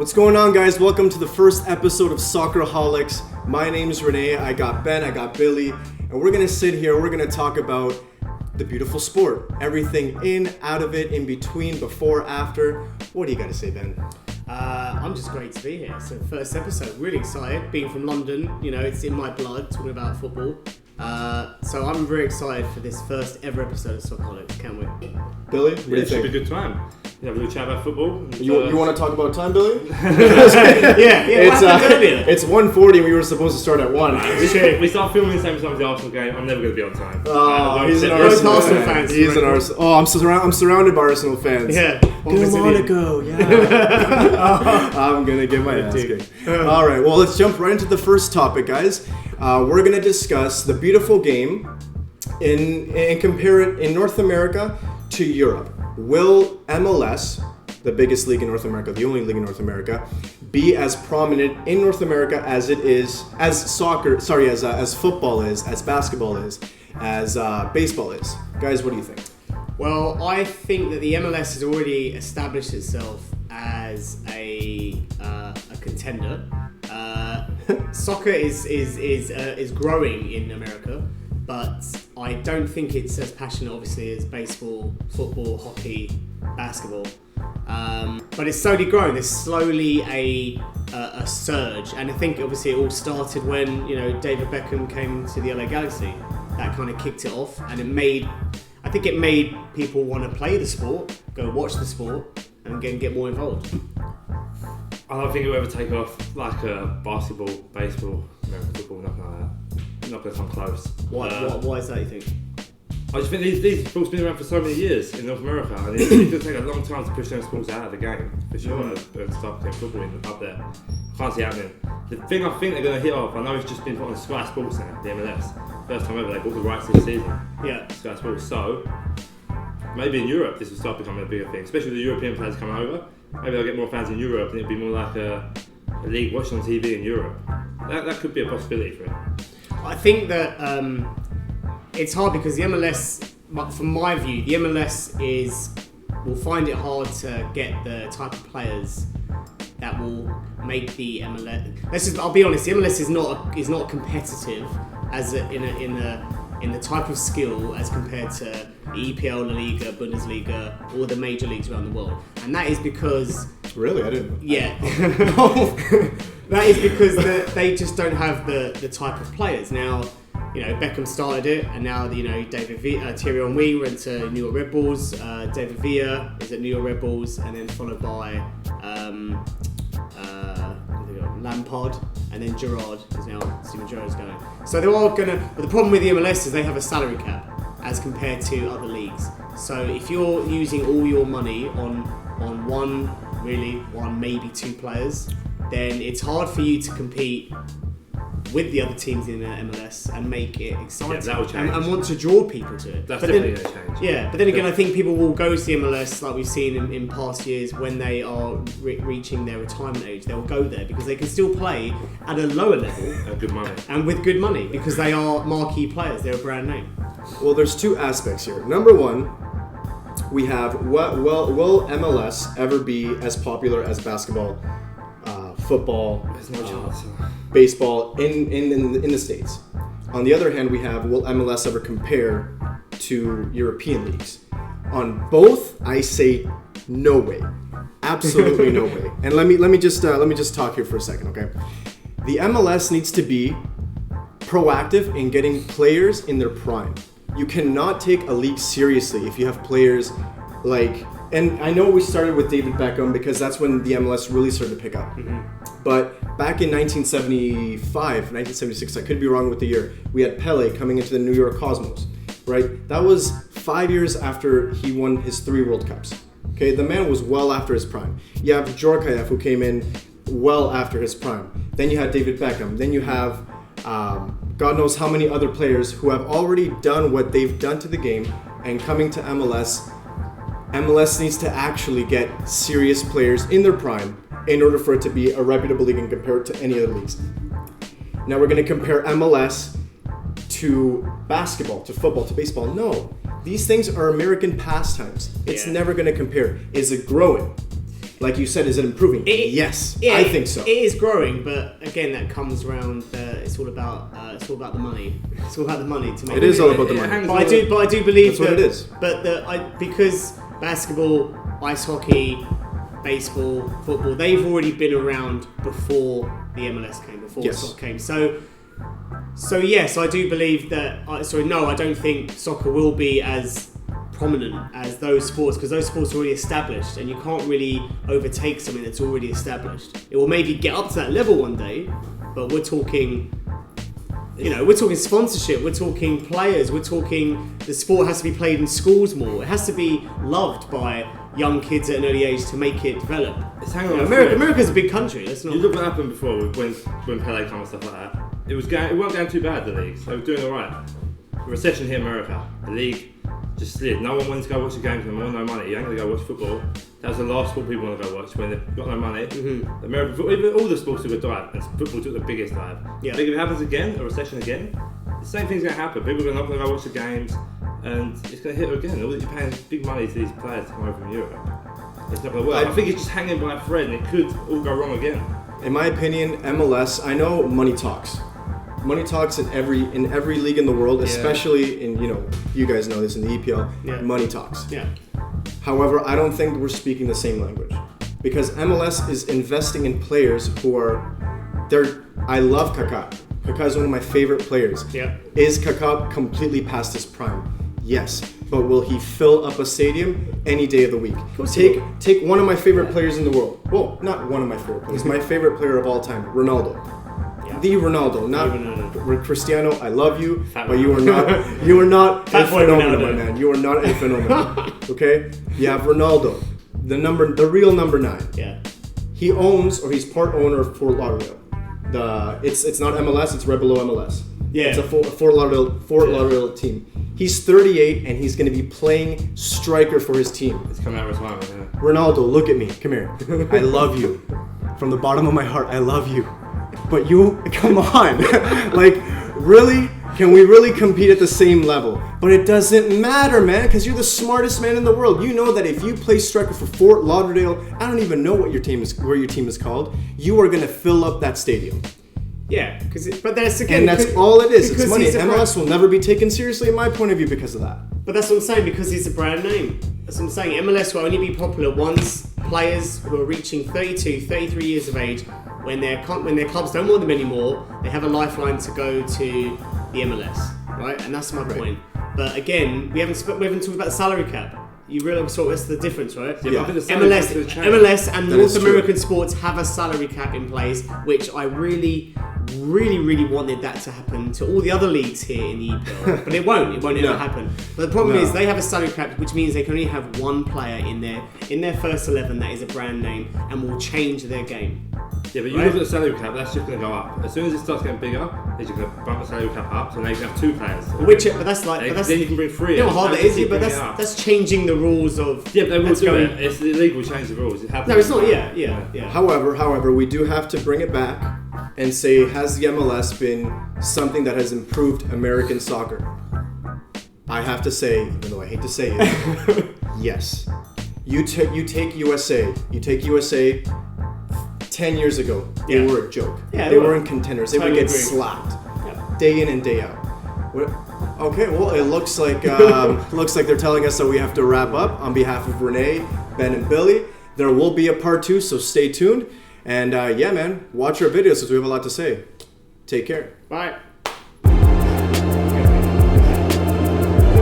What's going on, guys? Welcome to the first episode of Soccerholics. My name's Rene, I got Ben, I got Billy, and we're gonna sit here, we're gonna talk about the beautiful sport. Everything in, out of it, in between, before, after. What do you gotta say, Ben? I'm just great to be here. So first episode, really excited. Being from London, it's in my blood, talking about football. So I'm very excited for this first ever episode of Soccerholics, can't we? Billy, what do you It should think? be a good time. You have a little chat about football. And, You want to talk about time, Billy? Yeah. It's, What happened earlier? it's 1:40 and we were supposed to start at 1. We start filming the same time as the Arsenal game. I'm never going to be on time. Oh, he's an Both Arsenal Arsenal fan. fans. He's an Arsenal. Oh, I'm surrounded by Arsenal fans. Yeah. Go Monaco, yeah. I'm gonna get my ass kicked. All right, well, let's jump right into the first topic, guys. We're gonna discuss the beautiful game and compare it in North America to Europe. Will MLS, the biggest league in North America, the only league in North America, be as prominent in North America as it is, as football is, as basketball is, as baseball is? Guys, what do you think? Well, I think that the MLS has already established itself as a contender. Soccer is growing in America, but I don't think it's as passionate, obviously, as baseball, football, hockey, basketball. But it's slowly growing. There's slowly a surge, and I think obviously it all started when David Beckham came to the LA Galaxy. That kind of kicked it off, and it made people want to play the sport, go watch the sport, and get more involved. I don't think it will ever take off like basketball, baseball, American football, nothing like that. Not going to come close. Why is that, you think? I just think these sports have been around for so many years in North America, and it's going to take a long time to push those sports out of the game, for sure, and start putting football up there. I can't see it happening. The thing I think they're going to hit off, I know it's just been put on Sky Sports now, the MLS. First time ever, they bought the rights this season. Yeah. Sky Sports. So, maybe in Europe this will start becoming a bigger thing, especially with the European players coming over. Maybe they'll get more fans in Europe and it'll be more like a league watched on TV in Europe. That could be a possibility for it. I think that it's hard because the MLS, from my view, the MLS will find it hard to get the type of players that will make the MLS. I'll be honest. The MLS is not competitive in the type of skill as compared to the EPL, La Liga, Bundesliga, or the major leagues around the world, and that is because. Really, I didn't. Yeah, that is because they just don't have the type of players now. Beckham started it, and now Thierry Henry went to New York Red Bulls. David Villa is at New York Red Bulls, and then followed by Lampard, and then Gerrard is now. Steven Gerrard's going. So they're all gonna. But the problem with the MLS is they have a salary cap as compared to other leagues. So if you're using all your money on one, maybe two players, then it's hard for you to compete with the other teams in the MLS and make it exciting. Yeah, that will change. And want to draw people to it. That's definitely going to change. Yeah, but then again, I think people will go to the MLS like we've seen in past years when they are reaching their retirement age. They'll go there because they can still play at a lower level And good money. and with good money because they are marquee players. They're a brand name. Well, there's two aspects here. Number one, we have will MLS ever be as popular as basketball, football, There's no chance. baseball in the States? On the other hand, we have will MLS ever compare to European leagues? On both, I say no way, absolutely no way. And let me just talk here for a second, okay? The MLS needs to be proactive in getting players in their prime. You cannot take a league seriously if you have players like, and I know we started with David Beckham because that's when the MLS really started to pick up. Mm-hmm. But back in 1976, I could be wrong with the year, we had Pele coming into the New York Cosmos, right? That was 5 years after he won his 3 World Cups. Okay, the man was well after his prime. You have Djorkaeff, who came in well after his prime. Then you had David Beckham. Then you have God knows how many other players who have already done what they've done to the game and coming to MLS. MLS needs to actually get serious players in their prime in order for it to be a reputable league and compare it to any other leagues. Now we're going to compare MLS to basketball, to football, to baseball. No, these things are American pastimes. It's never going to compare. Is it growing? Like you said, is it improving? Yes, Yeah, I think so. It is growing, but again, that comes around. It's all about the money. It's all about the money to make. It is all about the money. But I do believe that's what it is. But because basketball, ice hockey, baseball, football, they've already been around before the MLS came, before soccer came. So yes, I do believe that. I don't think soccer will be as prominent as those sports, because those sports are already established, and you can't really overtake something that's already established. It will maybe get up to that level one day, but we're talking. We're talking sponsorship, we're talking players, we're talking the sport has to be played in schools more. It has to be loved by young kids at an early age to make it develop. It's hanging on. America's a big country. Let's not. You look what happened before when Pele came and stuff like that. It wasn't going too bad, the league. So doing all right. The recession hit America. The league just slid. No one wanted to go watch the games no more. No money. You ain't gonna go watch football. That was the last sport people want to go watch when they've got no money. Mm-hmm. American football, even all the sports took a dive, and football took the biggest dive. Yeah. I think if it happens again, a recession again, the same thing's gonna happen. People are not gonna go watch the games, and it's gonna hit again. All that you're paying big money to these players to come over from Europe. It's not gonna work. I think it's just hanging by a thread, and it could all go wrong again. In my opinion, MLS. I know money talks. Money talks in every league in the world, especially in you guys know this in the EPL. Yeah. Money talks. Yeah. However, I don't think we're speaking the same language, because MLS is investing in players who are. I love Kaká. Kaká is one of my favorite players. Yeah. Is Kaká completely past his prime? Yes. But will he fill up a stadium any day of the week? Take one of my favorite players in the world. Well, not one of my favorite players. My favorite player of all time, Ronaldo. The Ronaldo, not Cristiano. I love you, but you are not. You are not a phenomenon, my man. You are not a phenomenon. Okay, you have Ronaldo, the real number 9. Yeah. He owns, or he's part owner of Fort Lauderdale. It's not MLS. It's right below MLS. Yeah. It's a Fort Lauderdale team. He's 38 and he's going to be playing striker for his team. It's coming out of retirement. Yeah. Ronaldo, look at me. Come here. I love you. From the bottom of my heart, I love you. But you, come on. Like, really? Can we really compete at the same level? But it doesn't matter, man, because you're the smartest man in the world. You know that if you play striker for Fort Lauderdale, I don't even know what where your team is called, you are going to fill up that stadium. Yeah, but that's again... And that's all it is. It's money. MLS will never be taken seriously, in my point of view, because of that. But that's what I'm saying, because he's a brand name. That's what I'm saying. MLS will only be popular once players who are reaching 32, 33 years of age, when their clubs don't want them anymore, they have a lifeline to go to the MLS, right? And that's my point. But again, we haven't talked about the salary cap. You realize what's the difference, right? Yeah. MLS and North American sports have a salary cap in place, which I really wanted that to happen to all the other leagues here in the EPL, but it won't. It won't ever happen. But the problem is they have a salary cap, which means they can only have one player in their first 11 that is a brand name and will change their game. Yeah, but you look at the salary cap, that's just going to go up. As soon as it starts getting bigger, they're just going to bump the salary cap up, so now you can have 2 players. Then you can bring 3. You know how hard that is, but that's changing the rules of. Yeah, but they will do it. It's illegal to change the rules. It happens. No, it's not. Yeah. However, we do have to bring it back and say, has the MLS been something that has improved American soccer? I have to say, even though I hate to say it, yes. You take USA. 10 years ago, they were a joke. Yeah, they weren't contenders. They would get slapped day in and day out. Okay, well, it looks like they're telling us that we have to wrap up. On behalf of Rene, Ben, and Billy, there will be a part 2, so stay tuned. And man, watch our videos because we have a lot to say. Take care. Bye. We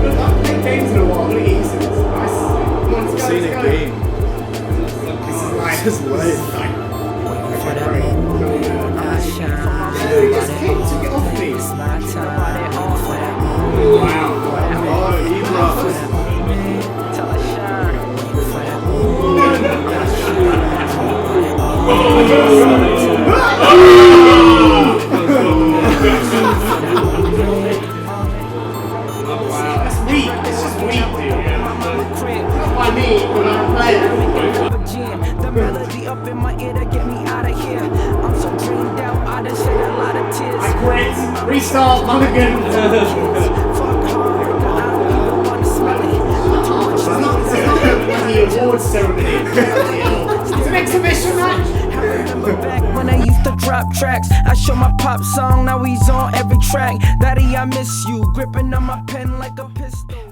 haven't played games in a while. What are you using? Nice. Seeing a game. This is life. You just came to get off me. Wow. That's weak. It's just weak, dude. Not by me, but I'm playing. The melody up in my ear to get me out of here. I'm so dreamed out, I done shed a lot of tears. I quit. Restart. Mulligan. Fuck hard, I don't even wanna smell it. It's not the awards ceremony. It's an drop tracks. I show my pop song, now he's on every track. Daddy, I miss you, gripping on my pen like a pistol.